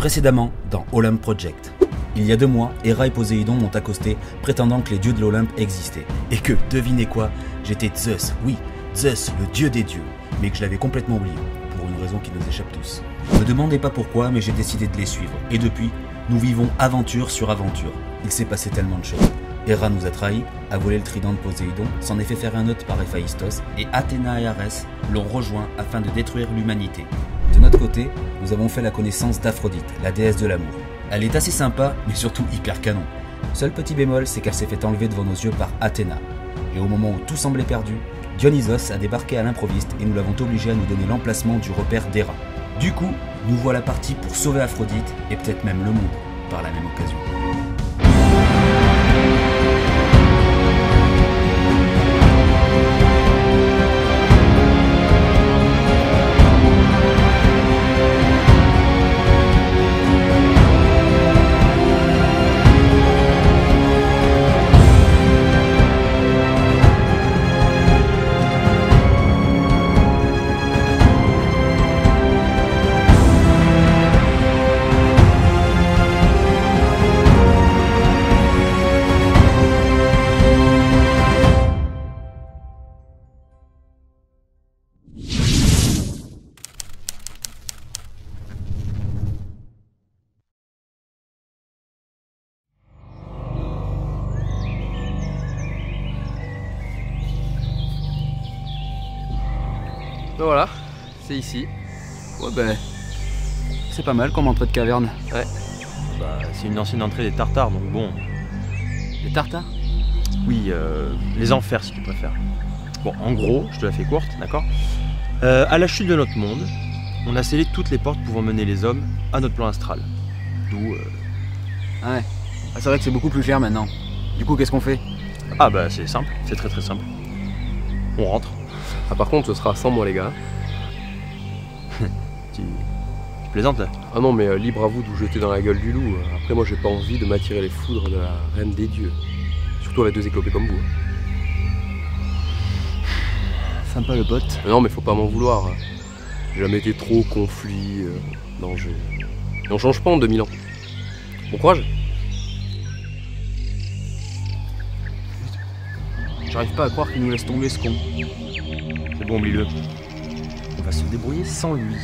Précédemment, dans Olympe Project. Il y a 2 mois, Héra et Poséidon m'ont accosté, prétendant que les dieux de l'Olympe existaient. Et que, devinez quoi, j'étais Zeus, oui, Zeus, le dieu des dieux, mais que je l'avais complètement oublié, pour une raison qui nous échappe tous. Ne me demandez pas pourquoi, mais j'ai décidé de les suivre, et depuis, nous vivons aventure sur aventure. Il s'est passé tellement de choses. Héra nous a trahis, a volé le trident de Poséidon, s'en est fait faire un autre par Héphaïstos, et Athéna et Arès l'ont rejoint afin de détruire l'humanité. De notre côté, nous avons fait la connaissance d'Aphrodite, la déesse de l'amour. Elle est assez sympa, mais surtout hyper canon. Seul petit bémol, c'est qu'elle s'est fait enlever devant nos yeux par Athéna. Et au moment où tout semblait perdu, Dionysos a débarqué à l'improviste et nous l'avons obligé à nous donner l'emplacement du repère d'Héra. Du coup, nous voilà partis pour sauver Aphrodite, et peut-être même le monde, par la même occasion. Ben voilà, c'est ici. Ouais ben, c'est pas mal comme entrée de caverne. Ouais. Bah, c'est une ancienne entrée des Tartares, donc bon. Les Tartares? Oui, les enfers si tu préfères. Bon, en gros, je te la fais courte, d'accord. À la chute de notre monde, on a scellé toutes les portes pouvant mener les hommes à notre plan astral. D'où... Ouais. Ah, c'est vrai que c'est beaucoup plus cher maintenant. Du coup, qu'est-ce qu'on fait? Ah bah c'est simple, c'est très simple. On rentre. Ah, par contre, ce sera sans moi, les gars. Tu plaisantes là? Ah non, mais libre à vous de vous jeter dans la gueule du loup. Après, moi, j'ai pas envie de m'attirer les foudres de la reine des dieux. Surtout avec 2 éclopés comme vous. Sympa le pote. Mais non, mais faut pas m'en vouloir. J'ai jamais été trop conflit, danger. Et on change pas en 2000 ans. Bon courage. J'arrive pas à croire qu'il nous laisse tomber ce con. C'est bon, oublie-le. On va se débrouiller sans lui.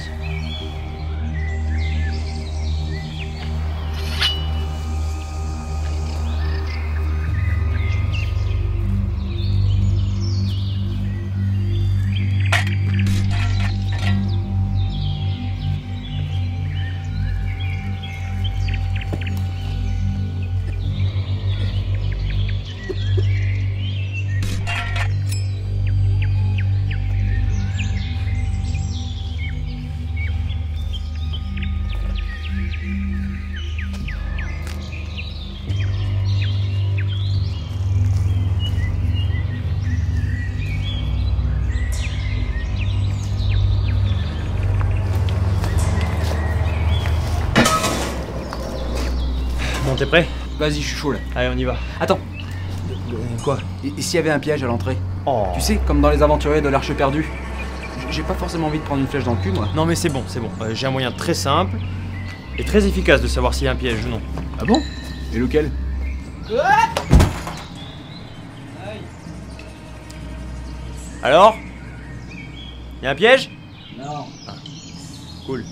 Bon, t'es prêt? Vas-y, je suis chaud là. Allez, on y va. Attends. Quoi? Et s'il y avait un piège à l'entrée? Oh. Tu sais, comme dans les aventuriers de l'Arche perdue. J'ai pas forcément envie de prendre une flèche dans le cul, moi. Non mais c'est bon, c'est bon. J'ai un moyen très simple et très efficace de savoir s'il y a un piège ou non. Ah bon? Et lequel? Alors? Y a un piège? Non. Ah. Cool.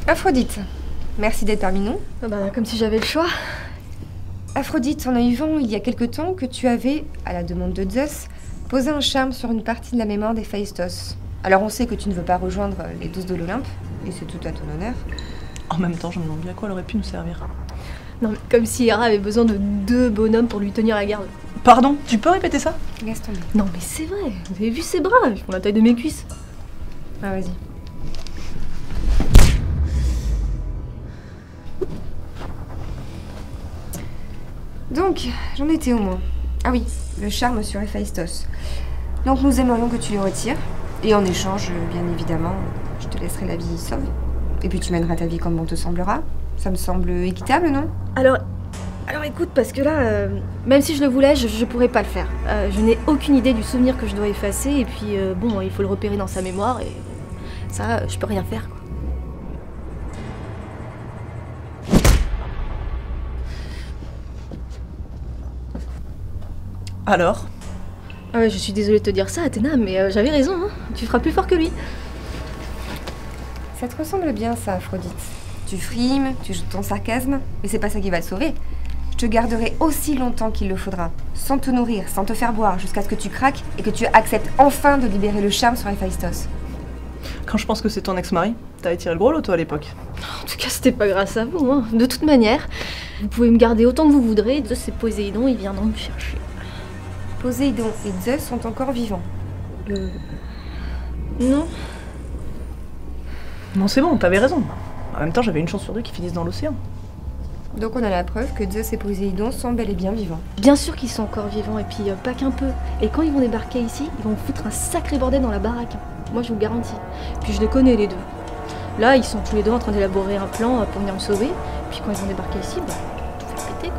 Aphrodite, merci d'être parmi nous. Ah bah, comme si j'avais le choix. Aphrodite, on a eu vent il y a quelque temps que tu avais, à la demande de Zeus, posé un charme sur une partie de la mémoire d'Héphaïstos. Alors on sait que tu ne veux pas rejoindre les 12 de l'Olympe, et c'est tout à ton honneur. En même temps, je me demande bien à quoi elle aurait pu nous servir. Non mais comme si Héra avait besoin de 2 bonhommes pour lui tenir la garde. Pardon, tu peux répéter ça? Laisse tomber. Non mais c'est vrai, vous avez vu ses bras, ils font la taille de mes cuisses. Ah, vas-y. Donc, j'en étais au moins. Ah oui, le charme sur Héphaïstos. Donc nous aimerions que tu le retires. Et en échange, bien évidemment, je te laisserai la vie sauve. Et puis tu mèneras ta vie comme bon te semblera. Ça me semble équitable, non? Alors, Alors écoute, parce que là, même si je le voulais, je pourrais pas le faire. Je n'ai aucune idée du souvenir que je dois effacer, et puis bon, il faut le repérer dans sa mémoire, et ça, je peux rien faire, quoi. Alors? Ah ouais, je suis désolée de te dire ça, Athéna, mais j'avais raison, hein. Tu feras plus fort que lui. Ça te ressemble bien, ça, Aphrodite. Tu frimes, tu joues de ton sarcasme, mais c'est pas ça qui va te sauver. Je te garderai aussi longtemps qu'il le faudra, sans te nourrir, sans te faire boire, jusqu'à ce que tu craques et que tu acceptes enfin de libérer le charme sur Héphaïstos. Quand je pense que c'est ton ex-mari, t'as étiré le gros lot, toi, à l'époque. En tout cas, c'était pas grâce à vous, hein. De toute manière, vous pouvez me garder autant que vous voudrez, Zeus et Poséidon, ils viendront me chercher. Poséidon et Zeus sont encore vivants. Non. Non, c'est bon, t'avais raison. En même temps, j'avais une chance sur deux qu'ils finissent dans l'océan. Donc on a la preuve que Zeus et Poséidon sont bel et bien vivants. Bien sûr qu'ils sont encore vivants, et puis pas qu'un peu. Et quand ils vont débarquer ici, ils vont foutre un sacré bordel dans la baraque. Moi, je vous garantis. Puis je les connais, les deux. Là, ils sont tous les deux en train d'élaborer un plan pour venir me sauver. Puis quand ils vont débarquer ici, bah, tout fait péter, quoi.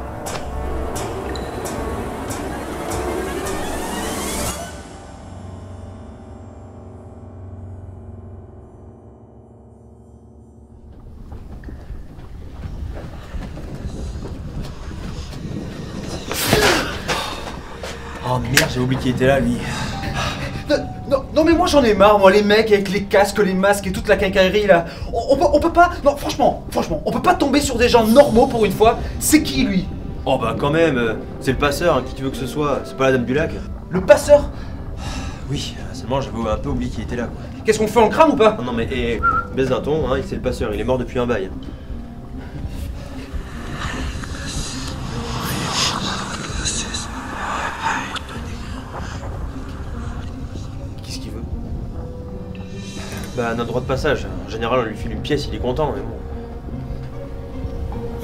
Oh merde, j'ai oublié qu'il était là, lui. Non mais moi j'en ai marre, moi, les mecs avec les casques, les masques et toute la quincaillerie là. On peut pas, non franchement, on peut pas tomber sur des gens normaux pour une fois. C'est qui lui? Oh bah quand même, c'est le passeur, hein, qui tu veux que ce soit, c'est pas la dame du lac. Le passeur? Oui, seulement j'avais un peu oublié qu'il était là, quoi. Qu'est-ce qu'on fait, on crame ou pas? Non mais, baisse d'un ton, hein, c'est le passeur, il est mort depuis un bail. Qu'est-ce qu'il veut? Bah, notre droit de passage. En général, on lui file une pièce, il est content, mais bon.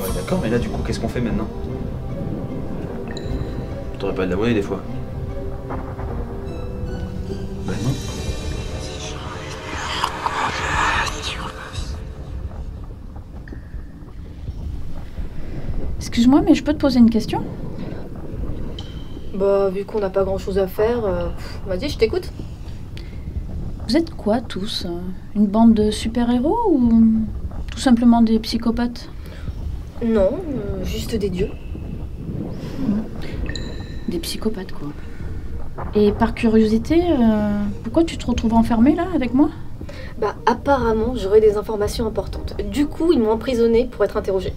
Ouais d'accord, mais là du coup qu'est-ce qu'on fait maintenant? T'aurais pas de la monnaie des fois. Bah non. Excuse-moi, mais je peux te poser une question? Bah, vu qu'on n'a pas grand-chose à faire, vas-y, je t'écoute. Vous êtes quoi tous? Une bande de super-héros ou tout simplement des psychopathes? Non, juste des dieux. Des psychopathes, quoi. Et par curiosité, pourquoi tu te retrouves enfermée là avec moi? Bah, apparemment, j'aurais des informations importantes. Du coup, ils m'ont emprisonnée pour être interrogée.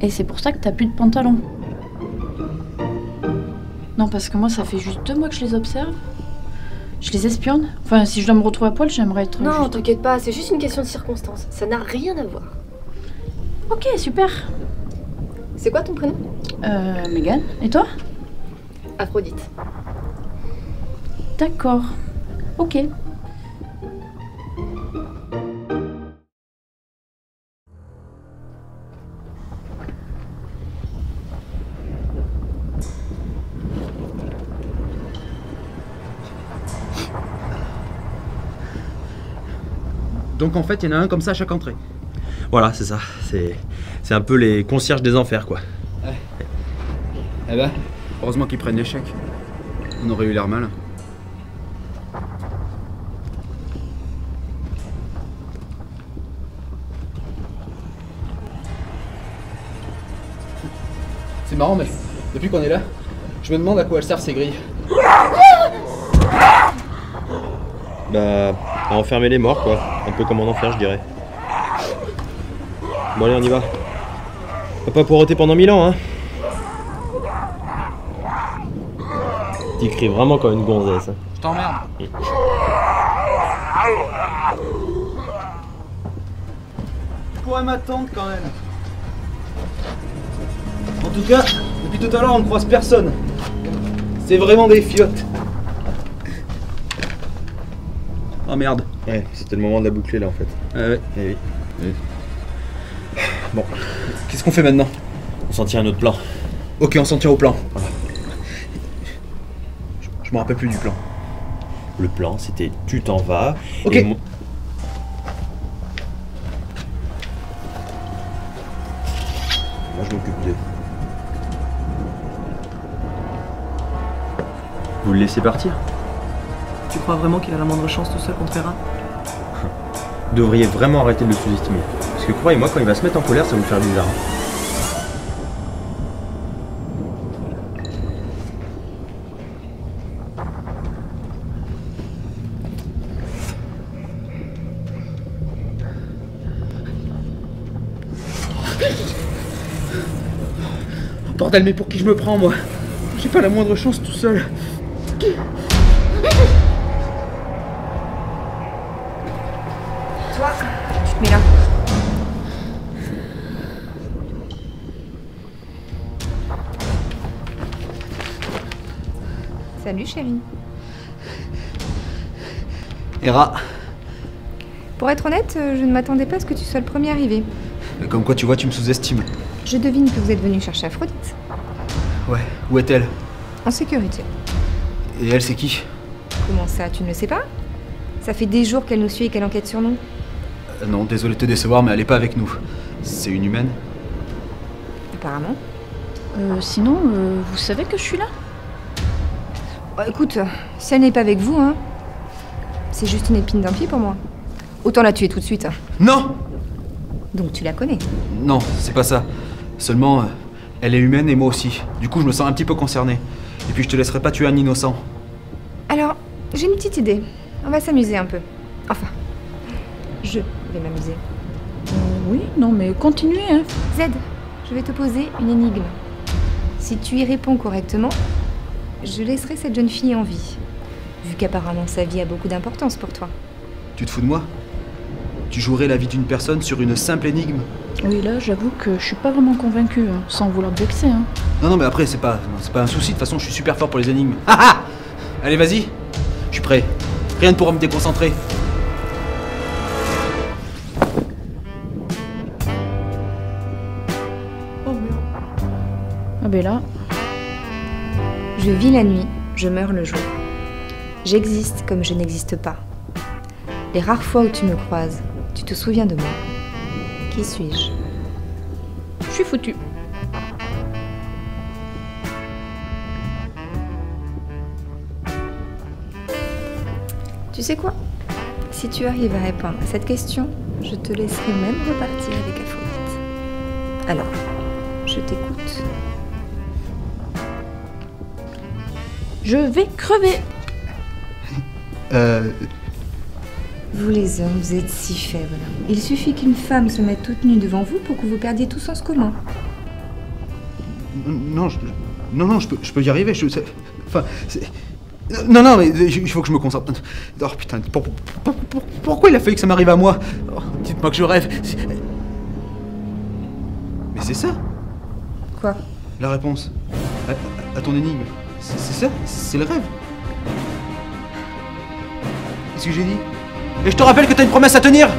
Et c'est pour ça que t'as plus de pantalon? Non, parce que moi, ça fait juste 2 mois que je les observe. Je les espionne. Enfin, si je dois me retrouver à poil, j'aimerais être... Non, juste... t'inquiète pas, c'est juste une question de circonstance. Ça n'a rien à voir. Ok, super. C'est quoi ton prénom? Mégane. Et toi? Aphrodite. D'accord. Ok. Donc en fait il y en a un comme ça à chaque entrée. Voilà, c'est ça. C'est un peu les concierges des enfers, quoi. Eh ben, heureusement qu'ils prennent l'échec. On aurait eu l'air mal. C'est marrant, mais depuis qu'on est là, je me demande à quoi elles servent ces grilles. Bah, à enfermer les morts, quoi. Un peu comme en enfer, je dirais. Bon, allez, on y va. On va pas poireauter pendant 1000 ans, hein. T'écris vraiment comme une gonzesse. Hein. Je t'emmerde. Tu pourrais m'attendre quand même. En tout cas, depuis tout à l'heure on ne croise personne. C'est vraiment des fiottes. Oh merde. Ouais, c'était le moment de la boucler là en fait. Ouais. Eh oui. Bon, qu'est-ce qu'on fait maintenant? On s'en tient à notre plan. Ok, on s'en tient au plan. Voilà. Je me rappelle plus du plan. Le plan, c'était tu t'en vas. Ok. Et Moi je m'occupe d'eux. Vous le laissez partir? Tu crois vraiment qu'il a la moindre chance tout seul contre Hera? Vous devriez vraiment arrêter de le sous-estimer. Parce que croyez-moi, quand il va se mettre en colère, ça va vous faire bizarre. Bordel, mais pour qui je me prends, moi? J'ai pas la moindre chance tout seul. Toi, tu te mets là. Salut chérie. Hera, Pour être honnête, je ne m'attendais pas à ce que tu sois le premier arrivé. comme quoi tu vois, tu me sous-estimes. Je devine que vous êtes venu chercher Aphrodite. Ouais, où est-elle? En sécurité. Et elle, c'est qui? Comment ça, tu ne le sais pas? Ça fait des jours qu'elle nous suit et qu'elle enquête sur nous. Non, désolé de te décevoir, mais elle est pas avec nous. C'est une humaine? Apparemment. Sinon, vous savez que je suis là? Bah, écoute, si elle n'est pas avec vous, hein, c'est juste une épine d'un pied pour moi. Autant la tuer tout de suite. Non! Donc tu la connais. Non, c'est pas ça. Seulement, elle est humaine et moi aussi. Du coup, je me sens un petit peu concerné. Et puis, je te laisserai pas tuer un innocent. Alors, j'ai une petite idée. On va s'amuser un peu. Enfin, je vais m'amuser. Oui, non, mais continuez, hein. Z, je vais te poser une énigme. Si tu y réponds correctement, je laisserai cette jeune fille en vie. Vu qu'apparemment sa vie a beaucoup d'importance pour toi. Tu te fous de moi? Tu jouerais la vie d'une personne sur une simple énigme? Oui, là, j'avoue que je suis pas vraiment convaincue, hein, sans vouloir te vexer, hein. Non, mais après, c'est pas un souci. De toute façon, je suis super fort pour les énigmes. Ah ah! Allez, vas-y. Je suis prêt. Rien ne pourra me déconcentrer. Oh merde. Ah ben là, Je vis la nuit, je meurs le jour. J'existe comme je n'existe pas. Les rares fois où tu me croises, tu te souviens de moi. Qui suis-je? je suis foutue. Tu sais quoi? Si tu arrives à répondre à cette question, je te laisserai même repartir avec Aphrodite. Alors, je t'écoute. Je vais crever. Vous les hommes, vous êtes si faibles. Il suffit qu'une femme se mette toute nue devant vous pour que vous perdiez tout sens commun. Non, je peux y arriver. Non, mais il faut que je me concentre. Oh putain, pourquoi il a fallu que ça m'arrive à moi? Oh, dites-moi que je rêve. Mais c'est ça, Quoi? la réponse. À ton énigme. C'est ça? C'est le rêve. Qu'est-ce que j'ai dit? Et je te rappelle que t'as une promesse à tenir!